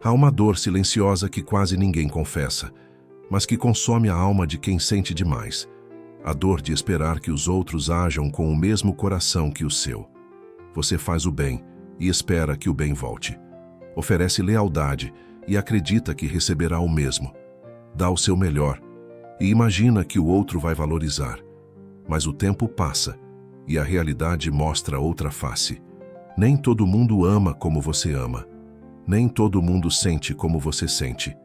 Há uma dor silenciosa que quase ninguém confessa, mas que consome a alma de quem sente demais. A dor de esperar que os outros ajam com o mesmo coração que o seu. Você faz o bem e espera que o bem volte. Oferece lealdade e acredita que receberá o mesmo. Dá o seu melhor e imagina que o outro vai valorizar. Mas o tempo passa e a realidade mostra outra face. Nem todo mundo ama como você ama. Nem todo mundo sente como você sente.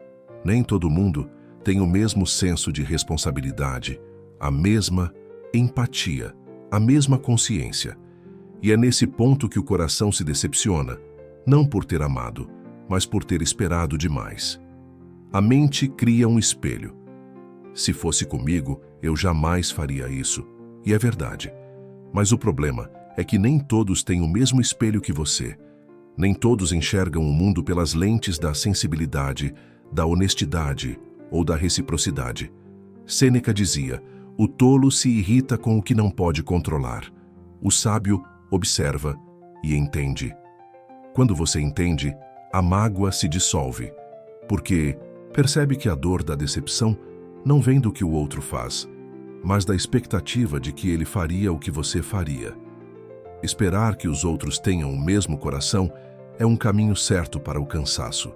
Nem todo mundo tem o mesmo senso de responsabilidade, a mesma empatia, a mesma consciência. E é nesse ponto que o coração se decepciona, não por ter amado, mas por ter esperado demais. A mente cria um espelho. Se fosse comigo, eu jamais faria isso. E é verdade. Mas o problema é que nem todos têm o mesmo espelho que você. Nem todos enxergam o mundo pelas lentes da sensibilidade, da honestidade ou da reciprocidade. Sêneca dizia: o tolo se irrita com o que não pode controlar. O sábio observa e entende. Quando você entende, a mágoa se dissolve, porque percebe que a dor da decepção não vem do que o outro faz, mas da expectativa de que ele faria o que você faria. Esperar que os outros tenham o mesmo coração é um caminho certo para o cansaço.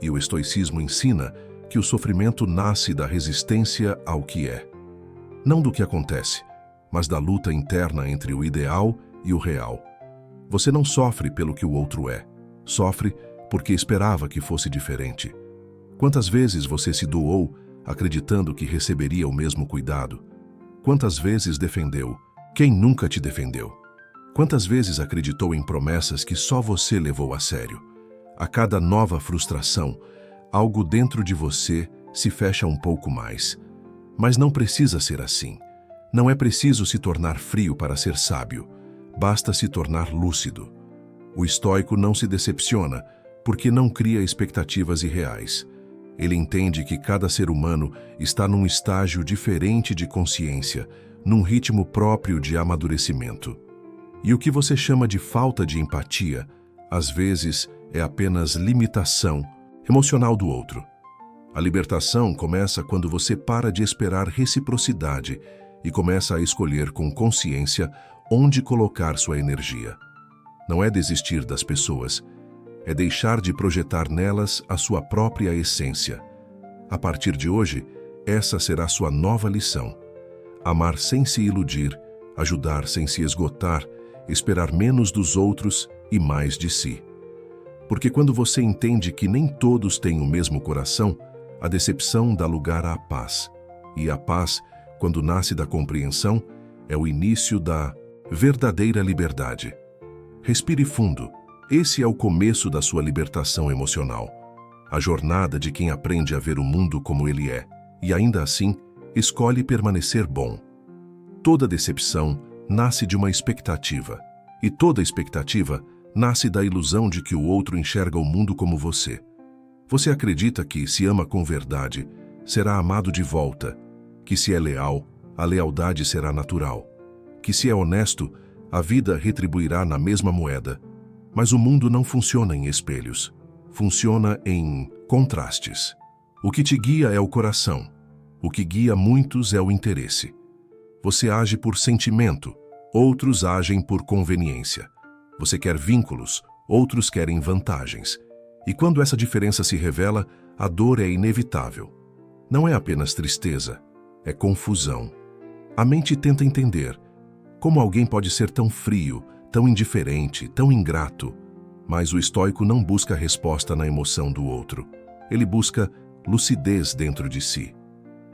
E o estoicismo ensina que o sofrimento nasce da resistência ao que é. Não do que acontece, mas da luta interna entre o ideal e o real. Você não sofre pelo que o outro é. Sofre porque esperava que fosse diferente. Quantas vezes você se doou acreditando que receberia o mesmo cuidado? Quantas vezes defendeu quem nunca te defendeu? Quantas vezes acreditou em promessas que só você levou a sério? A cada nova frustração, algo dentro de você se fecha um pouco mais. Mas não precisa ser assim. Não é preciso se tornar frio para ser sábio. Basta se tornar lúcido. O estoico não se decepciona porque não cria expectativas irreais. Ele entende que cada ser humano está num estágio diferente de consciência, num ritmo próprio de amadurecimento. E o que você chama de falta de empatia, às vezes, é apenas limitação emocional do outro. A libertação começa quando você para de esperar reciprocidade e começa a escolher com consciência onde colocar sua energia. Não é desistir das pessoas, é deixar de projetar nelas a sua própria essência. A partir de hoje, essa será sua nova lição. Amar sem se iludir, ajudar sem se esgotar, esperar menos dos outros e mais de si. Porque quando você entende que nem todos têm o mesmo coração, a decepção dá lugar à paz. E a paz, quando nasce da compreensão, é o início da verdadeira liberdade. Respire fundo. Esse é o começo da sua libertação emocional. A jornada de quem aprende a ver o mundo como ele é, e ainda assim, escolhe permanecer bom. Toda decepção nasce de uma expectativa, e toda expectativa nasce da ilusão de que o outro enxerga o mundo como você. Você acredita que, se ama com verdade, será amado de volta, que se é leal, a lealdade será natural, que se é honesto, a vida retribuirá na mesma moeda. Mas o mundo não funciona em espelhos, funciona em contrastes. O que te guia é o coração, o que guia muitos é o interesse. Você age por sentimento, outros agem por conveniência. Você quer vínculos, outros querem vantagens. E quando essa diferença se revela, a dor é inevitável. Não é apenas tristeza, é confusão. A mente tenta entender como alguém pode ser tão frio, tão indiferente, tão ingrato. Mas o estoico não busca resposta na emoção do outro. Ele busca lucidez dentro de si.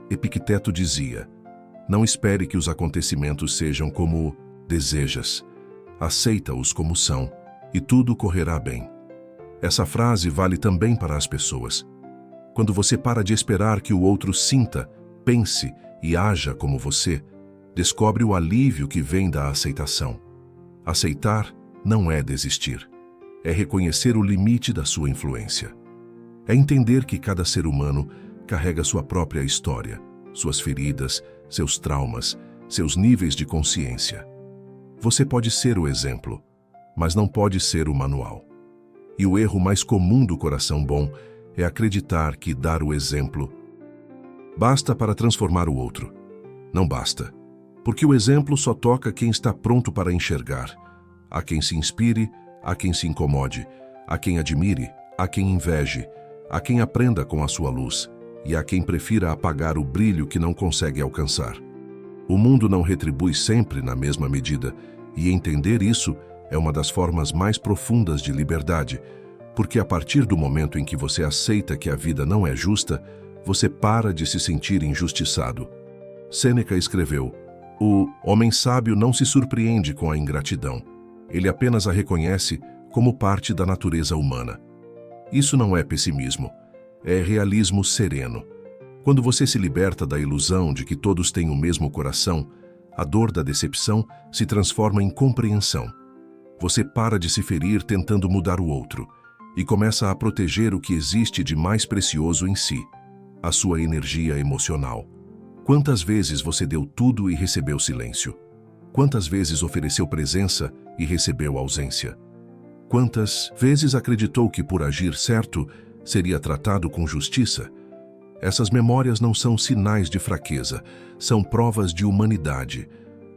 Epicteto dizia: não espere que os acontecimentos sejam como desejas. Aceita-os como são, e tudo correrá bem. Essa frase vale também para as pessoas. Quando você para de esperar que o outro sinta, pense e haja como você, descobre o alívio que vem da aceitação. Aceitar não é desistir. É reconhecer o limite da sua influência. É entender que cada ser humano carrega sua própria história, suas feridas, seus traumas, seus níveis de consciência. Você pode ser o exemplo, mas não pode ser o manual. E o erro mais comum do coração bom é acreditar que dar o exemplo basta para transformar o outro. Não basta, porque o exemplo só toca quem está pronto para enxergar. Há quem se inspire, há quem se incomode, há quem admire, há quem inveje, há quem aprenda com a sua luz, e há quem prefira apagar o brilho que não consegue alcançar. O mundo não retribui sempre na mesma medida, e entender isso é uma das formas mais profundas de liberdade, porque a partir do momento em que você aceita que a vida não é justa, você para de se sentir injustiçado. Sêneca escreveu: "O homem sábio não se surpreende com a ingratidão. Ele apenas a reconhece como parte da natureza humana." Isso não é pessimismo, é realismo sereno. Quando você se liberta da ilusão de que todos têm o mesmo coração, a dor da decepção se transforma em compreensão. Você para de se ferir tentando mudar o outro e começa a proteger o que existe de mais precioso em si, a sua energia emocional. Quantas vezes você deu tudo e recebeu silêncio? Quantas vezes ofereceu presença e recebeu ausência? Quantas vezes acreditou que por agir certo seria tratado com justiça? Essas memórias não são sinais de fraqueza, são provas de humanidade.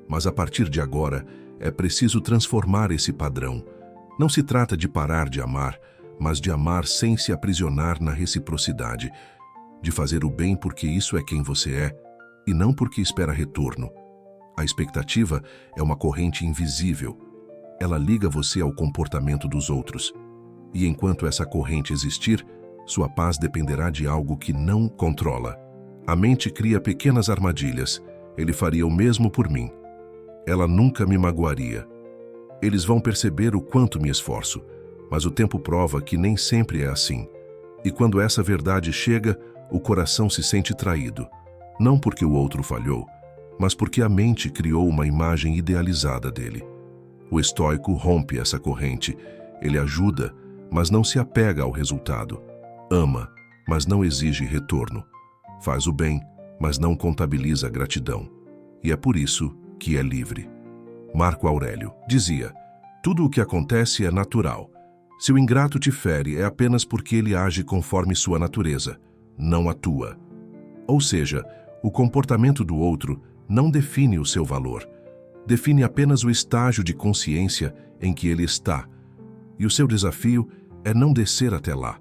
Mas a partir de agora, é preciso transformar esse padrão. Não se trata de parar de amar, mas de amar sem se aprisionar na reciprocidade, de fazer o bem porque isso é quem você é, e não porque espera retorno. A expectativa é uma corrente invisível. Ela liga você ao comportamento dos outros. E enquanto essa corrente existir, sua paz dependerá de algo que não controla. A mente cria pequenas armadilhas. Ele faria o mesmo por mim. Ela nunca me magoaria. Eles vão perceber o quanto me esforço, mas o tempo prova que nem sempre é assim. E quando essa verdade chega, o coração se sente traído. Não porque o outro falhou, mas porque a mente criou uma imagem idealizada dele. O estoico rompe essa corrente. Ele ajuda, mas não se apega ao resultado. Ama, mas não exige retorno. Faz o bem, mas não contabiliza a gratidão. E é por isso que é livre. Marco Aurélio dizia: "Tudo o que acontece é natural. Se o ingrato te fere, é apenas porque ele age conforme sua natureza, não a tua." Ou seja, o comportamento do outro não define o seu valor. Define apenas o estágio de consciência em que ele está. E o seu desafio é não descer até lá.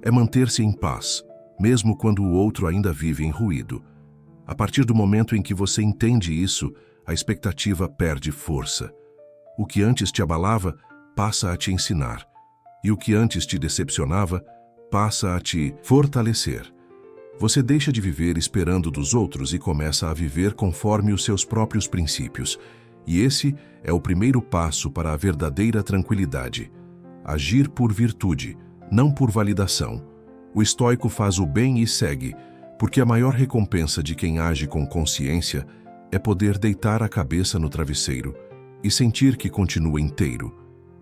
É manter-se em paz, mesmo quando o outro ainda vive em ruído. A partir do momento em que você entende isso, a expectativa perde força. O que antes te abalava passa a te ensinar. E o que antes te decepcionava passa a te fortalecer. Você deixa de viver esperando dos outros e começa a viver conforme os seus próprios princípios. E esse é o primeiro passo para a verdadeira tranquilidade. Agir por virtude, não por validação. O estoico faz o bem e segue, porque a maior recompensa de quem age com consciência é poder deitar a cabeça no travesseiro e sentir que continua inteiro,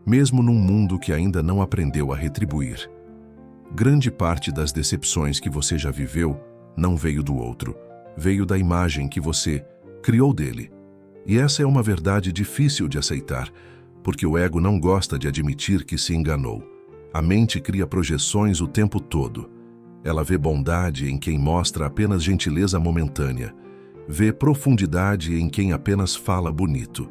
mesmo num mundo que ainda não aprendeu a retribuir. Grande parte das decepções que você já viveu não veio do outro, veio da imagem que você criou dele. E essa é uma verdade difícil de aceitar, porque o ego não gosta de admitir que se enganou. A mente cria projeções o tempo todo. Ela vê bondade em quem mostra apenas gentileza momentânea, vê profundidade em quem apenas fala bonito,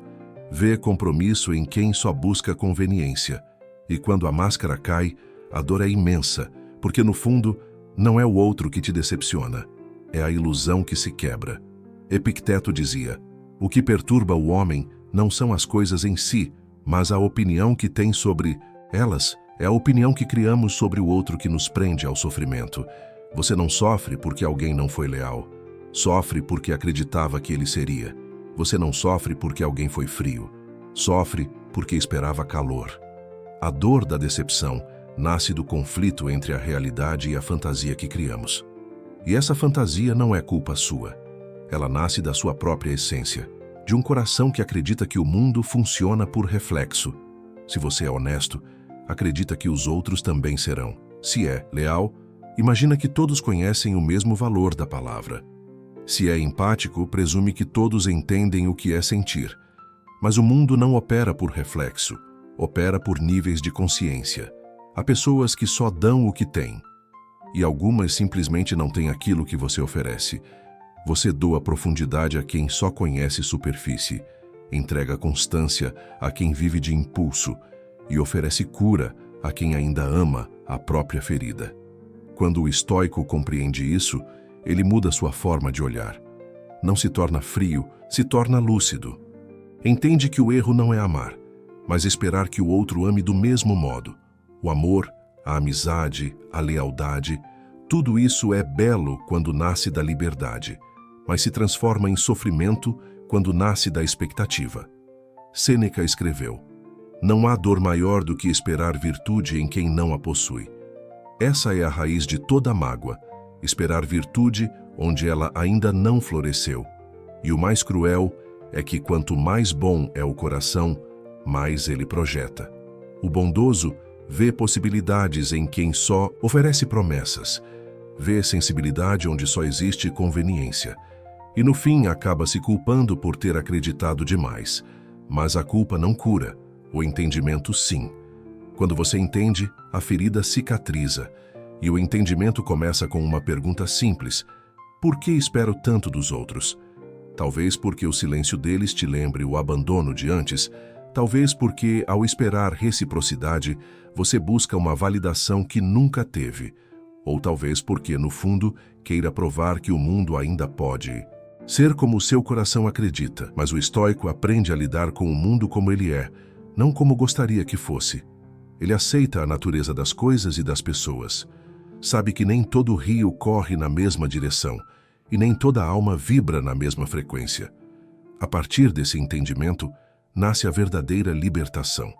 vê compromisso em quem só busca conveniência. E quando a máscara cai, a dor é imensa, porque no fundo não é o outro que te decepciona, é a ilusão que se quebra. Epicteto dizia: "O que perturba o homem não são as coisas em si, mas a opinião que tem sobre elas. É a opinião que criamos sobre o outro que nos prende ao sofrimento. Você não sofre porque alguém não foi leal. Sofre porque acreditava que ele seria. Você não sofre porque alguém foi frio. Sofre porque esperava calor." A dor da decepção nasce do conflito entre a realidade e a fantasia que criamos. E essa fantasia não é culpa sua. Ela nasce da sua própria essência, de um coração que acredita que o mundo funciona por reflexo. Se você é honesto, acredita que os outros também serão. Se é leal, imagina que todos conhecem o mesmo valor da palavra. Se é empático, presume que todos entendem o que é sentir. Mas o mundo não opera por reflexo, opera por níveis de consciência. Há pessoas que só dão o que têm, e algumas simplesmente não têm aquilo que você oferece. Você doa profundidade a quem só conhece superfície, entrega constância a quem vive de impulso e oferece cura a quem ainda ama a própria ferida. Quando o estoico compreende isso, ele muda sua forma de olhar. Não se torna frio, se torna lúcido. Entende que o erro não é amar, mas esperar que o outro ame do mesmo modo. O amor, a amizade, a lealdade, tudo isso é belo quando nasce da liberdade, mas se transforma em sofrimento quando nasce da expectativa. Sêneca escreveu: "Não há dor maior do que esperar virtude em quem não a possui." Essa é a raiz de toda mágoa, esperar virtude onde ela ainda não floresceu. E o mais cruel é que quanto mais bom é o coração, mais ele projeta. O bondoso vê possibilidades em quem só oferece promessas, vê sensibilidade onde só existe conveniência. E no fim acaba se culpando por ter acreditado demais. Mas a culpa não cura, o entendimento sim. Quando você entende, a ferida cicatriza. E o entendimento começa com uma pergunta simples: por que espero tanto dos outros? Talvez porque o silêncio deles te lembre o abandono de antes. Talvez porque, ao esperar reciprocidade, você busca uma validação que nunca teve. Ou talvez porque, no fundo, queira provar que o mundo ainda pode ser como o seu coração acredita. Mas o estoico aprende a lidar com o mundo como ele é, não como gostaria que fosse. Ele aceita a natureza das coisas e das pessoas. Sabe que nem todo rio corre na mesma direção e nem toda alma vibra na mesma frequência. A partir desse entendimento, nasce a verdadeira libertação.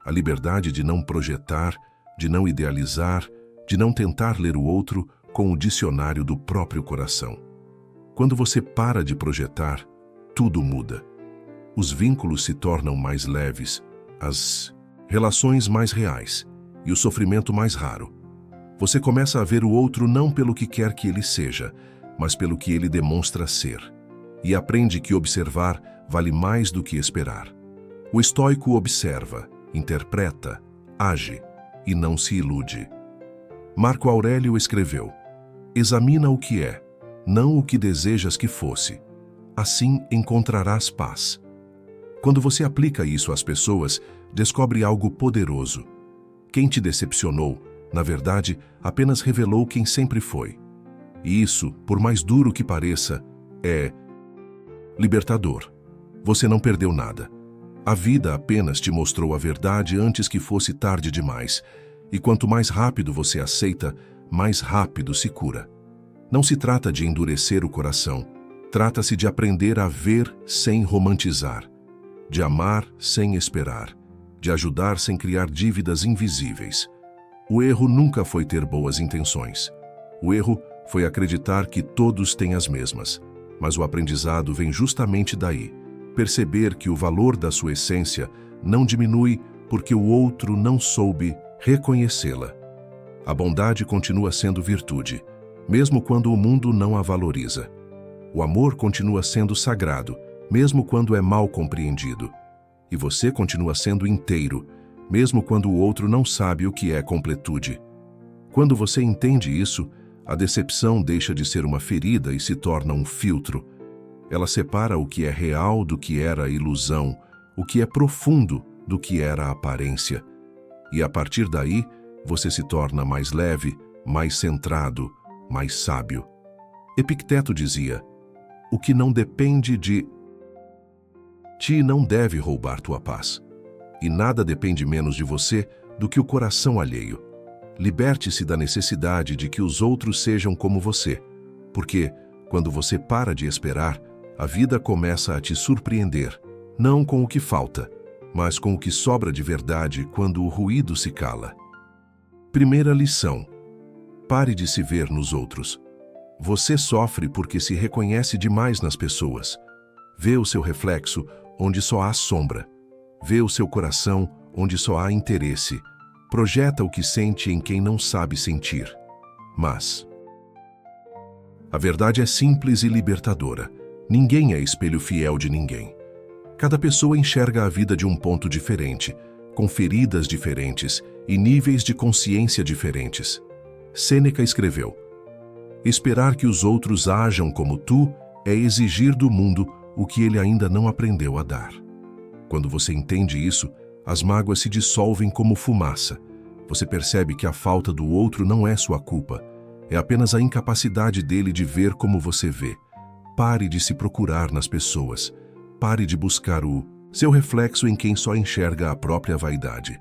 A liberdade de não projetar, de não idealizar, de não tentar ler o outro com o dicionário do próprio coração. Quando você para de projetar, tudo muda. Os vínculos se tornam mais leves, as relações mais reais e o sofrimento mais raro. Você começa a ver o outro não pelo que quer que ele seja, mas pelo que ele demonstra ser. E aprende que observar vale mais do que esperar. O estoico observa, interpreta, age e não se ilude. Marco Aurélio escreveu: "Examina o que é, não o que desejas que fosse. Assim encontrarás paz." Quando você aplica isso às pessoas, descobre algo poderoso. Quem te decepcionou, na verdade, apenas revelou quem sempre foi. E isso, por mais duro que pareça, é libertador. Você não perdeu nada. A vida apenas te mostrou a verdade antes que fosse tarde demais. E quanto mais rápido você aceita, mais rápido se cura. Não se trata de endurecer o coração. Trata-se de aprender a ver sem romantizar, de amar sem esperar, de ajudar sem criar dívidas invisíveis. O erro nunca foi ter boas intenções. O erro foi acreditar que todos têm as mesmas. Mas o aprendizado vem justamente daí. Perceber que o valor da sua essência não diminui porque o outro não soube reconhecê-la. A bondade continua sendo virtude, mesmo quando o mundo não a valoriza. O amor continua sendo sagrado, mesmo quando é mal compreendido. E você continua sendo inteiro, mesmo quando o outro não sabe o que é completude. Quando você entende isso, a decepção deixa de ser uma ferida e se torna um filtro. Ela separa o que é real do que era ilusão, o que é profundo do que era aparência. E a partir daí, você se torna mais leve, mais centrado, mais sábio. Epicteto dizia: "O que não depende de ti não deve roubar tua paz. E nada depende menos de você do que o coração alheio. Liberte-se da necessidade de que os outros sejam como você, porque, quando você para de esperar, a vida começa a te surpreender, não com o que falta, mas com o que sobra de verdade quando o ruído se cala." Primeira lição: pare de se ver nos outros. Você sofre porque se reconhece demais nas pessoas. Vê o seu reflexo onde só há sombra. Vê o seu coração onde só há interesse. Projeta o que sente em quem não sabe sentir. Mas a verdade é simples e libertadora. Ninguém é espelho fiel de ninguém. Cada pessoa enxerga a vida de um ponto diferente, com feridas diferentes e níveis de consciência diferentes. Sêneca escreveu: esperar que os outros ajam como tu é exigir do mundo o que ele ainda não aprendeu a dar. Quando você entende isso, as mágoas se dissolvem como fumaça. Você percebe que a falta do outro não é sua culpa, é apenas a incapacidade dele de ver como você vê. Pare de se procurar nas pessoas. Pare de buscar o seu reflexo em quem só enxerga a própria vaidade.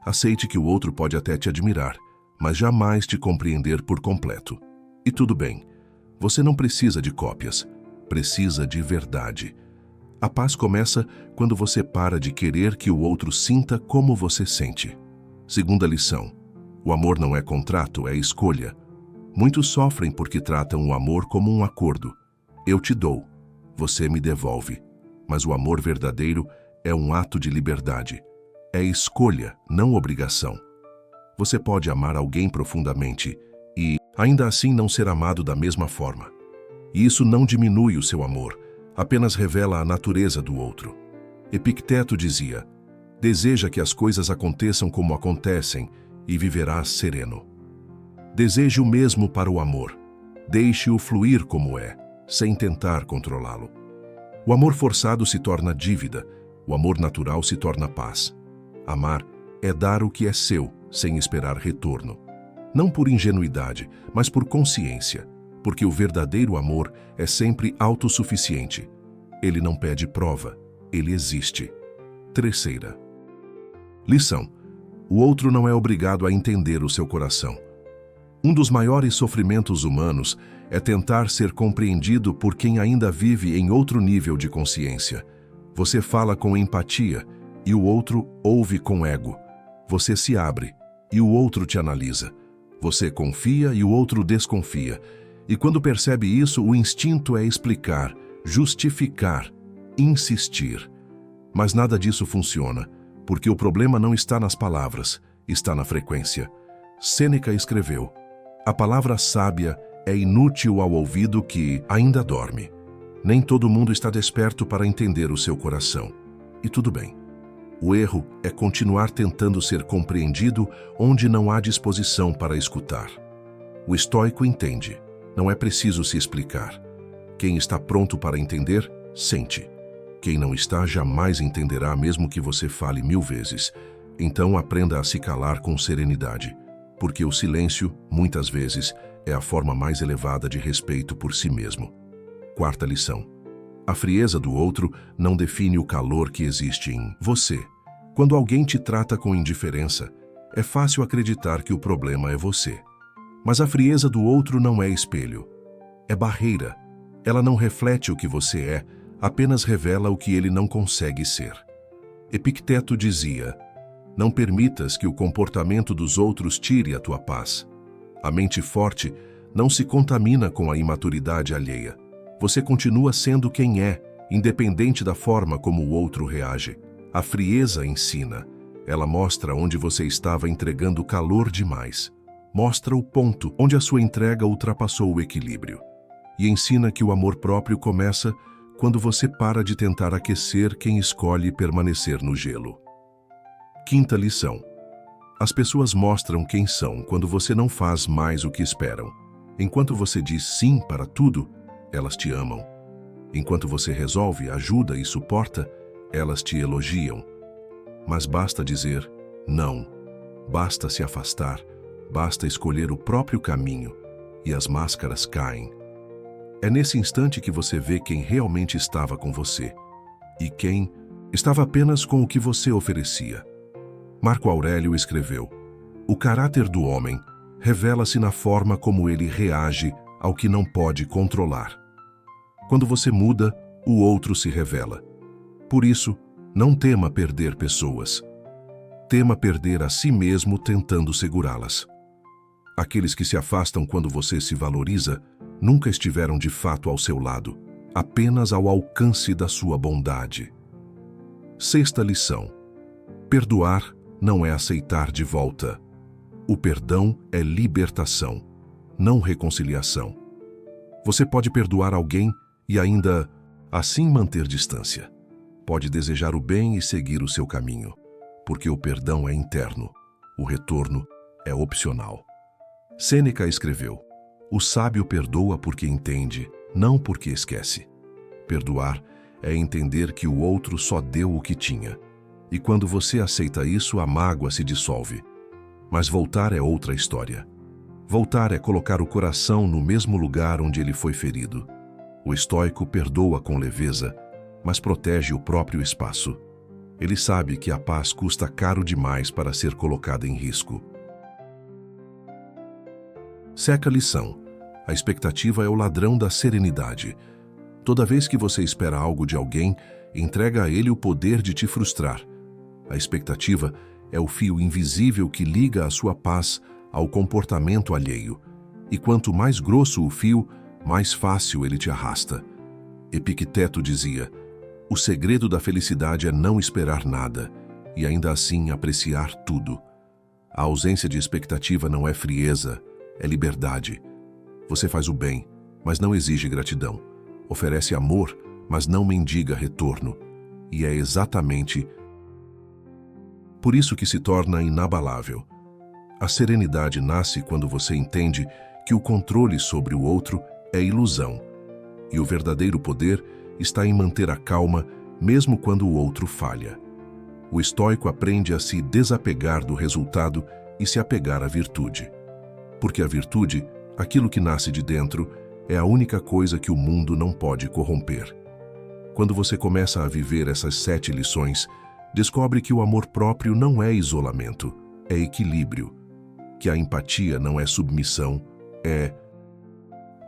Aceite que o outro pode até te admirar, mas jamais te compreender por completo. E tudo bem. Você não precisa de cópias. Precisa de verdade. A paz começa quando você para de querer que o outro sinta como você sente. Segunda lição: o amor não é contrato, é escolha. Muitos sofrem porque tratam o amor como um acordo. Eu te dou, você me devolve. Mas o amor verdadeiro é um ato de liberdade. É escolha, não obrigação. Você pode amar alguém profundamente e, ainda assim, não ser amado da mesma forma. E isso não diminui o seu amor, apenas revela a natureza do outro. Epicteto dizia: deseja que as coisas aconteçam como acontecem e viverás sereno. Deseje o mesmo para o amor. Deixe-o fluir como é, sem tentar controlá-lo. O amor forçado se torna dívida, o amor natural se torna paz. Amar é dar o que é seu, sem esperar retorno. Não por ingenuidade, mas por consciência, porque o verdadeiro amor é sempre autossuficiente. Ele não pede prova, ele existe. Terceira lição: o outro não é obrigado a entender o seu coração. Um dos maiores sofrimentos humanos é tentar ser compreendido por quem ainda vive em outro nível de consciência. Você fala com empatia e o outro ouve com ego. Você se abre e o outro te analisa. Você confia e o outro desconfia. E quando percebe isso, o instinto é explicar, justificar, insistir. Mas nada disso funciona, porque o problema não está nas palavras, está na frequência. Sêneca escreveu: a palavra sábia é inútil ao ouvido que ainda dorme. Nem todo mundo está desperto para entender o seu coração. E tudo bem. O erro é continuar tentando ser compreendido onde não há disposição para escutar. O estoico entende. Não é preciso se explicar. Quem está pronto para entender, sente. Quem não está, jamais entenderá, mesmo que você fale 1000 vezes. Então aprenda a se calar com serenidade, porque o silêncio, muitas vezes, é a forma mais elevada de respeito por si mesmo. Quarta lição: a frieza do outro não define o calor que existe em você. Quando alguém te trata com indiferença, é fácil acreditar que o problema é você. Mas a frieza do outro não é espelho. É barreira. Ela não reflete o que você é, apenas revela o que ele não consegue ser. Epicteto dizia: não permitas que o comportamento dos outros tire a tua paz. A mente forte não se contamina com a imaturidade alheia. Você continua sendo quem é, independente da forma como o outro reage. A frieza ensina. Ela mostra onde você estava entregando calor demais. Mostra o ponto onde a sua entrega ultrapassou o equilíbrio. E ensina que o amor próprio começa quando você para de tentar aquecer quem escolhe permanecer no gelo. Quinta lição: as pessoas mostram quem são quando você não faz mais o que esperam. Enquanto você diz sim para tudo, elas te amam. Enquanto você resolve, ajuda e suporta, elas te elogiam. Mas basta dizer não, basta se afastar, basta escolher o próprio caminho e as máscaras caem. É nesse instante que você vê quem realmente estava com você e quem estava apenas com o que você oferecia. Marco Aurélio escreveu: o caráter do homem revela-se na forma como ele reage ao que não pode controlar. Quando você muda, o outro se revela. Por isso, não tema perder pessoas. Tema perder a si mesmo tentando segurá-las. Aqueles que se afastam quando você se valoriza nunca estiveram de fato ao seu lado, apenas ao alcance da sua bondade. Sexta lição: perdoar não é aceitar de volta. O perdão é libertação, não reconciliação. Você pode perdoar alguém e ainda assim manter distância. Pode desejar o bem e seguir o seu caminho, porque o perdão é interno. O retorno é opcional. Sêneca escreveu: "O sábio perdoa porque entende, não porque esquece." Perdoar é entender que o outro só deu o que tinha. E quando você aceita isso, a mágoa se dissolve. Mas voltar é outra história. Voltar é colocar o coração no mesmo lugar onde ele foi ferido. O estoico perdoa com leveza, mas protege o próprio espaço. Ele sabe que a paz custa caro demais para ser colocada em risco. Seca lição. A expectativa é o ladrão da serenidade. Toda vez que você espera algo de alguém, entrega a ele o poder de te frustrar. A expectativa é o fio invisível que liga a sua paz ao comportamento alheio. E quanto mais grosso o fio, mais fácil ele te arrasta. Epicteto dizia: "O segredo da felicidade é não esperar nada, e ainda assim apreciar tudo." A ausência de expectativa não é frieza, é liberdade. Você faz o bem, mas não exige gratidão. Oferece amor, mas não mendiga retorno. E é exatamente por isso que se torna inabalável. A serenidade nasce quando você entende que o controle sobre o outro é ilusão. E o verdadeiro poder está em manter a calma mesmo quando o outro falha. O estoico aprende a se desapegar do resultado e se apegar à virtude. Porque a virtude, aquilo que nasce de dentro, é a única coisa que o mundo não pode corromper. Quando você começa a viver essas 7 lições, descobre que o amor próprio não é isolamento, é equilíbrio. Que a empatia não é submissão, é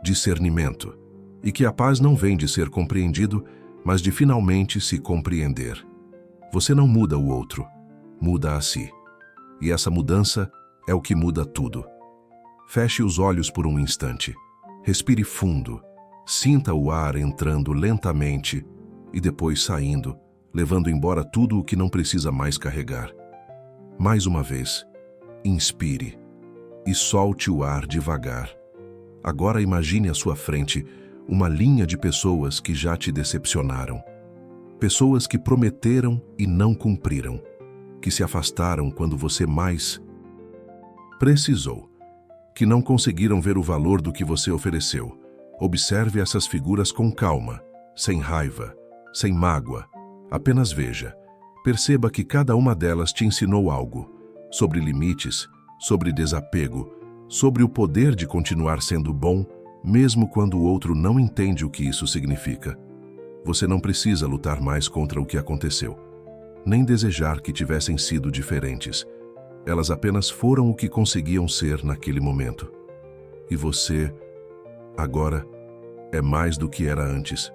discernimento. E que a paz não vem de ser compreendido, mas de finalmente se compreender. Você não muda o outro, muda a si. E essa mudança é o que muda tudo. Feche os olhos por um instante. Respire fundo. Sinta o ar entrando lentamente e depois saindo, levando embora tudo o que não precisa mais carregar. Mais uma vez, inspire e solte o ar devagar. Agora imagine à sua frente uma linha de pessoas que já te decepcionaram. Pessoas que prometeram e não cumpriram, que se afastaram quando você mais precisou, que não conseguiram ver o valor do que você ofereceu. Observe essas figuras com calma, sem raiva, sem mágoa. Apenas veja. Perceba que cada uma delas te ensinou algo sobre limites, sobre desapego, sobre o poder de continuar sendo bom, mesmo quando o outro não entende o que isso significa. Você não precisa lutar mais contra o que aconteceu, nem desejar que tivessem sido diferentes. Elas apenas foram o que conseguiam ser naquele momento. E você, agora, é mais do que era antes.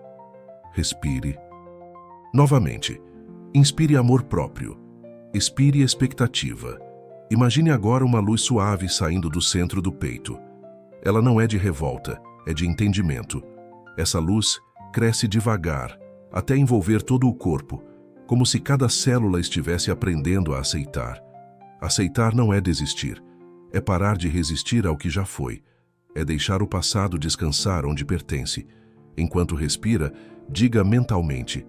Respire. Novamente, inspire amor próprio. Expire expectativa. Imagine agora uma luz suave saindo do centro do peito. Ela não é de revolta, é de entendimento. Essa luz cresce devagar, até envolver todo o corpo, como se cada célula estivesse aprendendo a aceitar. Aceitar não é desistir, é parar de resistir ao que já foi, é deixar o passado descansar onde pertence. Enquanto respira, diga mentalmente: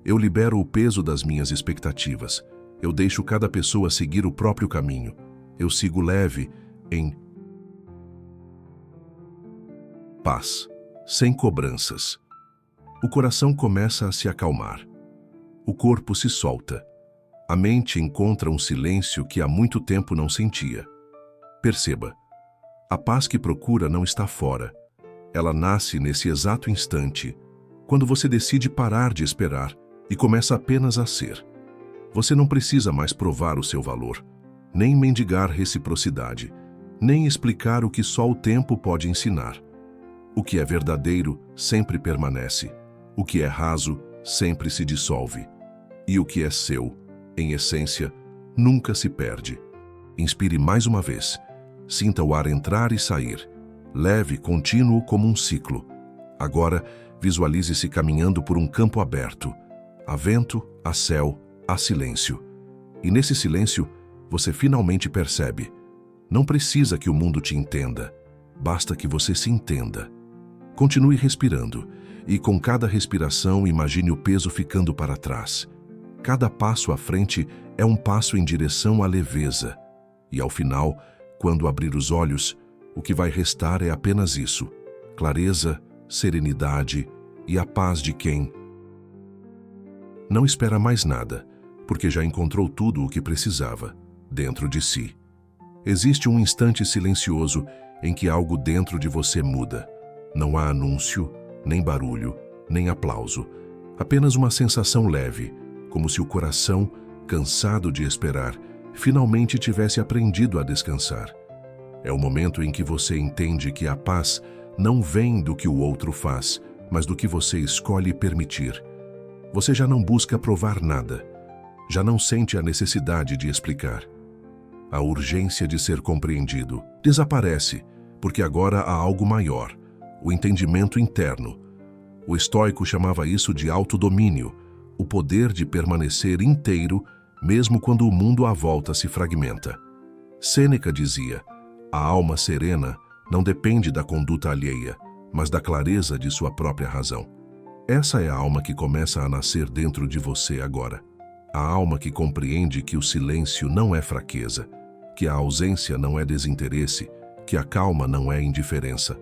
eu libero o peso das minhas expectativas, eu deixo cada pessoa seguir o próprio caminho, eu sigo leve, em paz, sem cobranças. O coração começa a se acalmar. O corpo se solta. A mente encontra um silêncio que há muito tempo não sentia. Perceba, a paz que procura não está fora. Ela nasce nesse exato instante, quando você decide parar de esperar e começa apenas a ser. Você não precisa mais provar o seu valor, nem mendigar reciprocidade, nem explicar o que só o tempo pode ensinar. O que é verdadeiro sempre permanece. O que é raso sempre se dissolve. E o que é seu, em essência, nunca se perde. Inspire mais uma vez. Sinta o ar entrar e sair. Leve, contínuo como um ciclo. Agora, visualize-se caminhando por um campo aberto. Há vento, há céu, há silêncio. E nesse silêncio, você finalmente percebe. Não precisa que o mundo te entenda. Basta que você se entenda. Continue respirando, e com cada respiração imagine o peso ficando para trás. Cada passo à frente é um passo em direção à leveza. E ao final, quando abrir os olhos, o que vai restar é apenas isso: clareza, serenidade e a paz de quem não espera mais nada, porque já encontrou tudo o que precisava dentro de si. Existe um instante silencioso em que algo dentro de você muda. Não há anúncio, nem barulho, nem aplauso. Apenas uma sensação leve, como se o coração, cansado de esperar, finalmente tivesse aprendido a descansar. É o momento em que você entende que a paz não vem do que o outro faz, mas do que você escolhe permitir. Você já não busca provar nada. Já não sente a necessidade de explicar. A urgência de ser compreendido desaparece, porque agora há algo maior, o entendimento interno. O estoico chamava isso de autodomínio, o poder de permanecer inteiro mesmo quando o mundo à volta se fragmenta. Sêneca dizia: a alma serena não depende da conduta alheia, mas da clareza de sua própria razão. Essa é a alma que começa a nascer dentro de você agora. A alma que compreende que o silêncio não é fraqueza, que a ausência não é desinteresse, que a calma não é indiferença.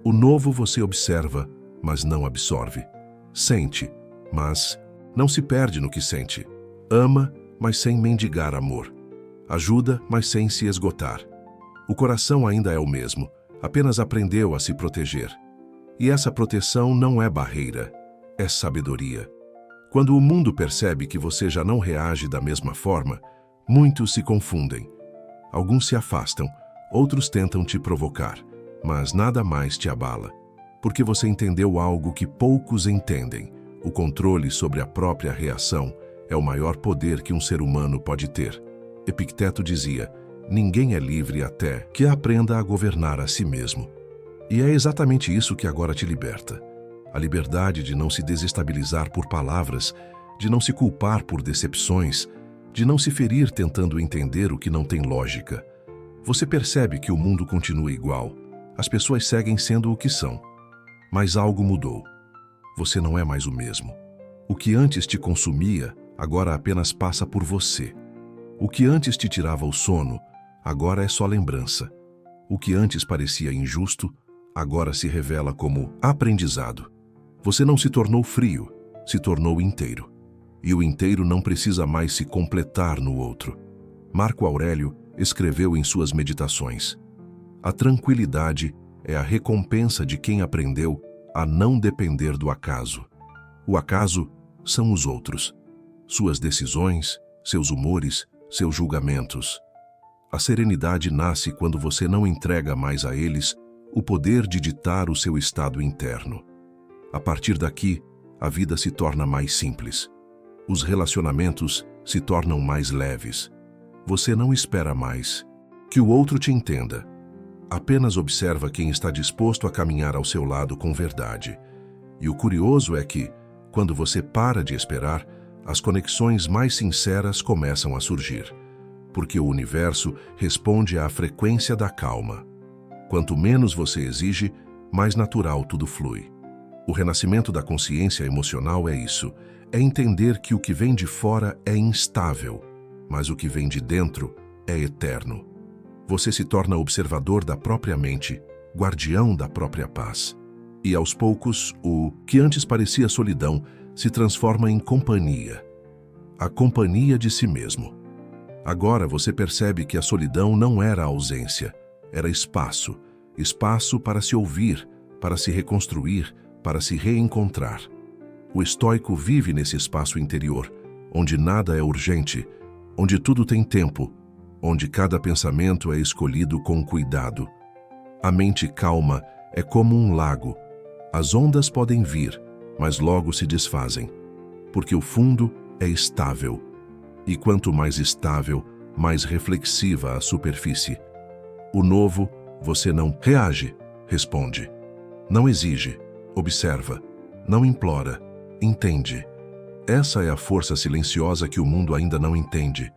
O novo você observa, mas não absorve. Sente, mas não se perde no que sente. Ama, mas sem mendigar amor. Ajuda, mas sem se esgotar. O coração ainda é o mesmo, apenas aprendeu a se proteger. E essa proteção não é barreira, é sabedoria. Quando o mundo percebe que você já não reage da mesma forma, muitos se confundem. Alguns se afastam, outros tentam te provocar, mas nada mais te abala, porque você entendeu algo que poucos entendem. O controle sobre a própria reação é o maior poder que um ser humano pode ter. Epicteto dizia: ninguém é livre até que aprenda a governar a si mesmo. E é exatamente isso que agora te liberta. A liberdade de não se desestabilizar por palavras, de não se culpar por decepções, de não se ferir tentando entender o que não tem lógica. Você percebe que o mundo continua igual, as pessoas seguem sendo o que são. Mas algo mudou. Você não é mais o mesmo. O que antes te consumia, agora apenas passa por você. O que antes te tirava o sono, agora é só lembrança. O que antes parecia injusto, agora se revela como aprendizado. Você não se tornou frio, se tornou inteiro. E o inteiro não precisa mais se completar no outro. Marco Aurélio escreveu em suas meditações: a tranquilidade é a recompensa de quem aprendeu a não depender do acaso. O acaso são os outros, suas decisões, seus humores, seus julgamentos. A serenidade nasce quando você não entrega mais a eles o poder de ditar o seu estado interno. A partir daqui, a vida se torna mais simples. Os relacionamentos se tornam mais leves. Você não espera mais que o outro te entenda. Apenas observa quem está disposto a caminhar ao seu lado com verdade. E o curioso é que, quando você para de esperar, as conexões mais sinceras começam a surgir. Porque o universo responde à frequência da calma. Quanto menos você exige, mais natural tudo flui. O renascimento da consciência emocional é isso. É entender que o que vem de fora é instável, mas o que vem de dentro é eterno. Você se torna observador da própria mente, guardião da própria paz. E aos poucos, o que antes parecia solidão se transforma em companhia. A companhia de si mesmo. Agora você percebe que a solidão não era ausência, era espaço. Espaço para se ouvir, para se reconstruir, para se reencontrar. O estoico vive nesse espaço interior, onde nada é urgente, onde tudo tem tempo, onde cada pensamento é escolhido com cuidado. A mente calma é como um lago. As ondas podem vir, mas logo se desfazem, porque o fundo é estável. E quanto mais estável, mais reflexiva a superfície. O novo, você não reage, responde. Não exige, observa. Não implora, entende. Essa é a força silenciosa que o mundo ainda não entende.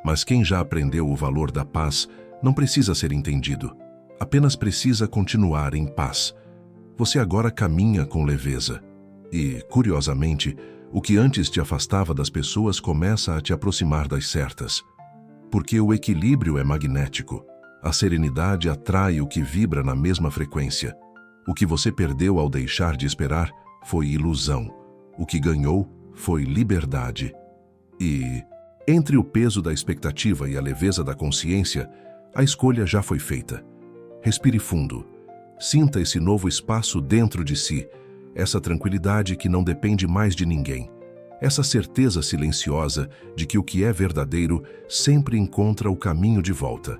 Mas quem já aprendeu o valor da paz não precisa ser entendido. Apenas precisa continuar em paz. Você agora caminha com leveza. E, curiosamente, o que antes te afastava das pessoas começa a te aproximar das certas. Porque o equilíbrio é magnético. A serenidade atrai o que vibra na mesma frequência. O que você perdeu ao deixar de esperar foi ilusão. O que ganhou foi liberdade. E, entre o peso da expectativa e a leveza da consciência, a escolha já foi feita. Respire fundo. Sinta esse novo espaço dentro de si, essa tranquilidade que não depende mais de ninguém. Essa certeza silenciosa de que o que é verdadeiro sempre encontra o caminho de volta.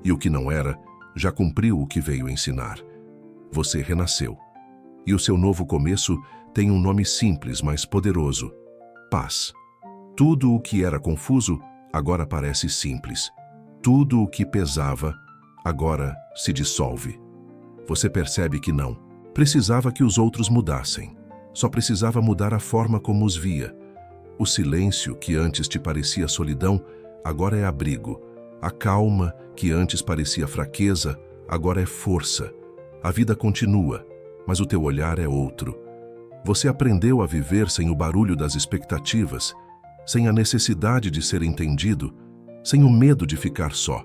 E o que não era, já cumpriu o que veio ensinar. Você renasceu. E o seu novo começo tem um nome simples, mas poderoso: paz. Tudo o que era confuso, agora parece simples. Tudo o que pesava, agora se dissolve. Você percebe que não precisava que os outros mudassem. Só precisava mudar a forma como os via. O silêncio, que antes te parecia solidão, agora é abrigo. A calma, que antes parecia fraqueza, agora é força. A vida continua, mas o teu olhar é outro. Você aprendeu a viver sem o barulho das expectativas, sem a necessidade de ser entendido, sem o medo de ficar só.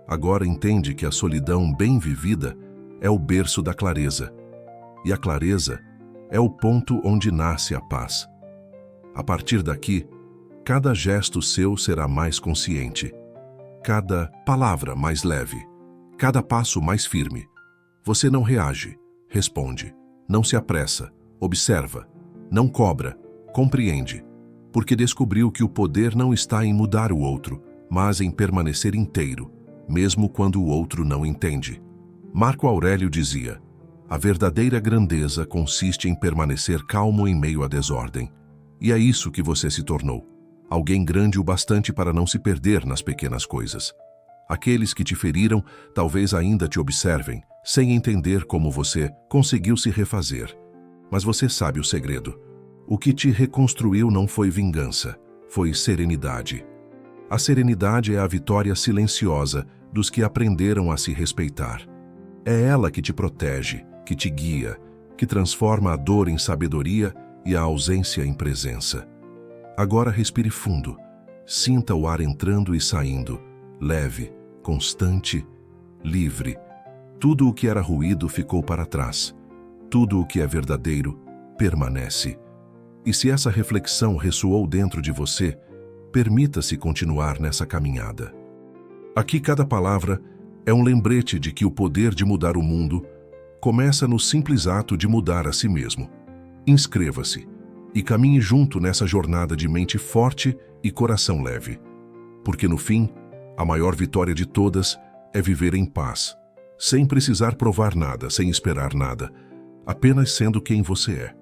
Agora entende que a solidão bem vivida é o berço da clareza. E a clareza é o ponto onde nasce a paz. A partir daqui, cada gesto seu será mais consciente, cada palavra mais leve, cada passo mais firme. Você não reage, responde, não se apressa, observa, não cobra, compreende, porque descobriu que o poder não está em mudar o outro, mas em permanecer inteiro, mesmo quando o outro não entende. Marco Aurélio dizia: a verdadeira grandeza consiste em permanecer calmo em meio à desordem. E é isso que você se tornou. Alguém grande o bastante para não se perder nas pequenas coisas. Aqueles que te feriram talvez ainda te observem, sem entender como você conseguiu se refazer. Mas você sabe o segredo. O que te reconstruiu não foi vingança, foi serenidade. A serenidade é a vitória silenciosa dos que aprenderam a se respeitar. É ela que te protege, que te guia, que transforma a dor em sabedoria e a ausência em presença. Agora respire fundo. Sinta o ar entrando e saindo, leve, constante, livre. Tudo o que era ruído ficou para trás. Tudo o que é verdadeiro permanece. E se essa reflexão ressoou dentro de você, permita-se continuar nessa caminhada. Aqui cada palavra é um lembrete de que o poder de mudar o mundo começa no simples ato de mudar a si mesmo. Inscreva-se e caminhe junto nessa jornada de mente forte e coração leve. Porque no fim, a maior vitória de todas é viver em paz, sem precisar provar nada, sem esperar nada, apenas sendo quem você é.